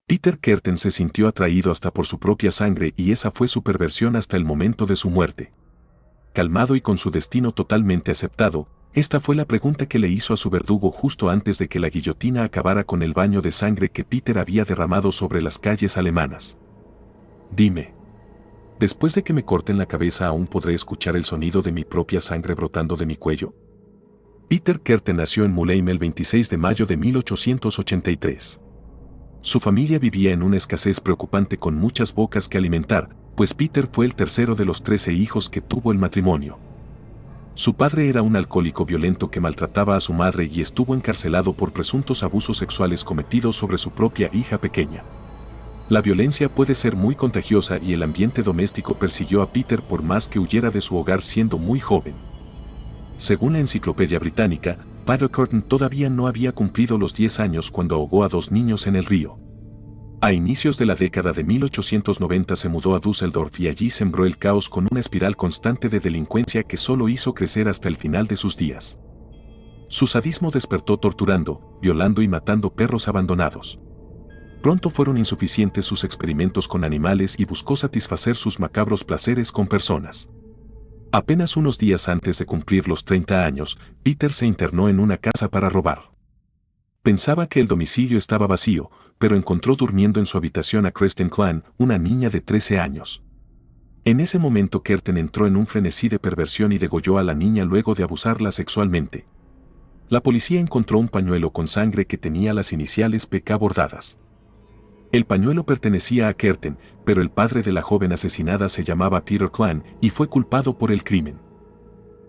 Peter Kürten se sintió atraído hasta por su propia sangre y esa fue su perversión hasta el momento de su muerte. Calmado y con su destino totalmente aceptado, esta fue la pregunta que le hizo a su verdugo justo antes de que la guillotina acabara con el baño de sangre que Peter había derramado sobre las calles alemanas. Dime. ¿Después de que me corten la cabeza aún podré escuchar el sonido de mi propia sangre brotando de mi cuello? Peter Kürten nació en Mülheim el 26 de mayo de 1883. Su familia vivía en una escasez preocupante con muchas bocas que alimentar, pues Peter fue el tercero de los 13 hijos que tuvo el matrimonio. Su padre era un alcohólico violento que maltrataba a su madre y estuvo encarcelado por presuntos abusos sexuales cometidos sobre su propia hija pequeña. La violencia puede ser muy contagiosa y el ambiente doméstico persiguió a Peter por más que huyera de su hogar siendo muy joven. Según la Enciclopedia Británica, Peter Kürten todavía no había cumplido los 10 años cuando ahogó a 2 niños en el río. A inicios de la década de 1890 se mudó a Düsseldorf y allí sembró el caos con una espiral constante de delincuencia que solo hizo crecer hasta el final de sus días. Su sadismo despertó torturando, violando y matando perros abandonados. Pronto fueron insuficientes sus experimentos con animales y buscó satisfacer sus macabros placeres con personas. Apenas unos días antes de cumplir los 30 años, Peter se internó en una casa para robar. Pensaba que el domicilio estaba vacío, pero encontró durmiendo en su habitación a Kirsten Klein, una niña de 13 años. En ese momento Kürten entró en un frenesí de perversión y degolló a la niña luego de abusarla sexualmente. La policía encontró un pañuelo con sangre que tenía las iniciales PK bordadas. El pañuelo pertenecía a Kürten, pero el padre de la joven asesinada se llamaba Peter Klein y fue culpado por el crimen.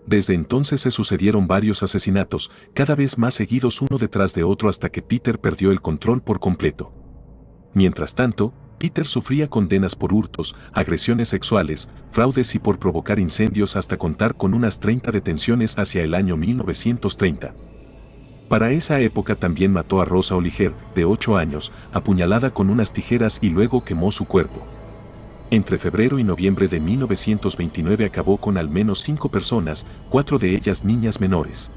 Desde entonces se sucedieron varios asesinatos, cada vez más seguidos uno detrás de otro hasta que Peter perdió el control por completo. Mientras tanto, Peter sufría condenas por hurtos, agresiones sexuales, fraudes y por provocar incendios hasta contar con unas 30 detenciones hacia el año 1930. Para esa época también mató a Rosa Oliger, de 8 años, apuñalada con unas tijeras y luego quemó su cuerpo. Entre febrero y noviembre de 1929 acabó con al menos 5 personas, 4 de ellas niñas menores.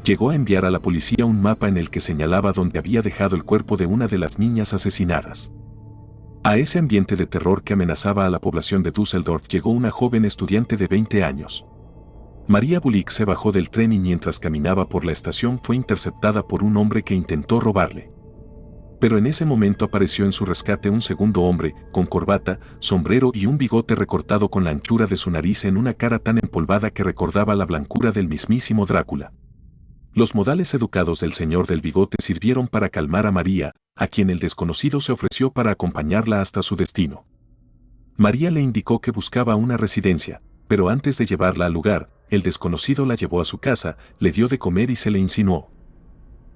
Llegó a enviar a la policía un mapa en el que señalaba dónde había dejado el cuerpo de una de las niñas asesinadas. A ese ambiente de terror que amenazaba a la población de Düsseldorf llegó una joven estudiante de 20 años. María Bulik se bajó del tren y mientras caminaba por la estación fue interceptada por un hombre que intentó robarle. Pero en ese momento apareció en su rescate un segundo hombre, con corbata, sombrero y un bigote recortado con la anchura de su nariz en una cara tan empolvada que recordaba la blancura del mismísimo Drácula. Los modales educados del señor del bigote sirvieron para calmar a María, a quien el desconocido se ofreció para acompañarla hasta su destino. María le indicó que buscaba una residencia, pero antes de llevarla al lugar, el desconocido la llevó a su casa, le dio de comer y se le insinuó.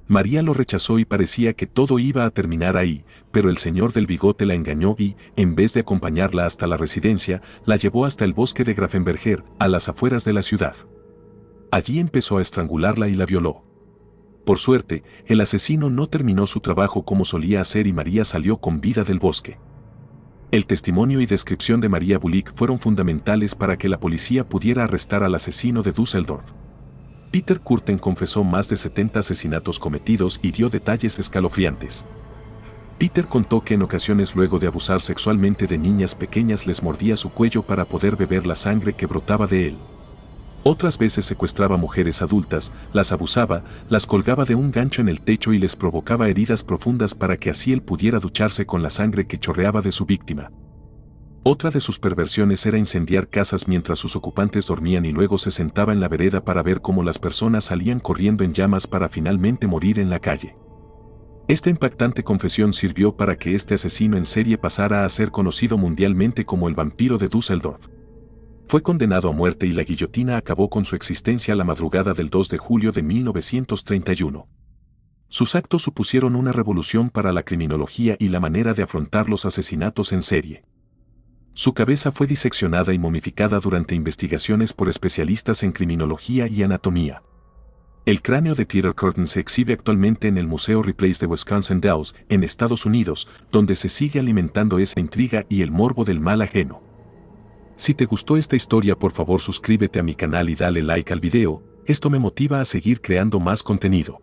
María lo rechazó y parecía que todo iba a terminar ahí, pero el señor del bigote la engañó y, en vez de acompañarla hasta la residencia, la llevó hasta el bosque de Grafenberger, a las afueras de la ciudad. Allí empezó a estrangularla y la violó. Por suerte, el asesino no terminó su trabajo como solía hacer y María salió con vida del bosque. El testimonio y descripción de María Bulik fueron fundamentales para que la policía pudiera arrestar al asesino de Düsseldorf. Peter Kürten confesó más de 70 asesinatos cometidos y dio detalles escalofriantes. Peter contó que en ocasiones luego de abusar sexualmente de niñas pequeñas les mordía su cuello para poder beber la sangre que brotaba de él. Otras veces secuestraba mujeres adultas, las abusaba, las colgaba de un gancho en el techo y les provocaba heridas profundas para que así él pudiera ducharse con la sangre que chorreaba de su víctima. Otra de sus perversiones era incendiar casas mientras sus ocupantes dormían y luego se sentaba en la vereda para ver cómo las personas salían corriendo en llamas para finalmente morir en la calle. Esta impactante confesión sirvió para que este asesino en serie pasara a ser conocido mundialmente como el vampiro de Düsseldorf. Fue condenado a muerte y la guillotina acabó con su existencia la madrugada del 2 de julio de 1931. Sus actos supusieron una revolución para la criminología y la manera de afrontar los asesinatos en serie. Su cabeza fue diseccionada y momificada durante investigaciones por especialistas en criminología y anatomía. El cráneo de Peter Kürten se exhibe actualmente en el Museo Ripley's de Wisconsin Dells, en Estados Unidos, donde se sigue alimentando esa intriga y el morbo del mal ajeno. Si te gustó esta historia, por favor suscríbete a mi canal y dale like al video, esto me motiva a seguir creando más contenido.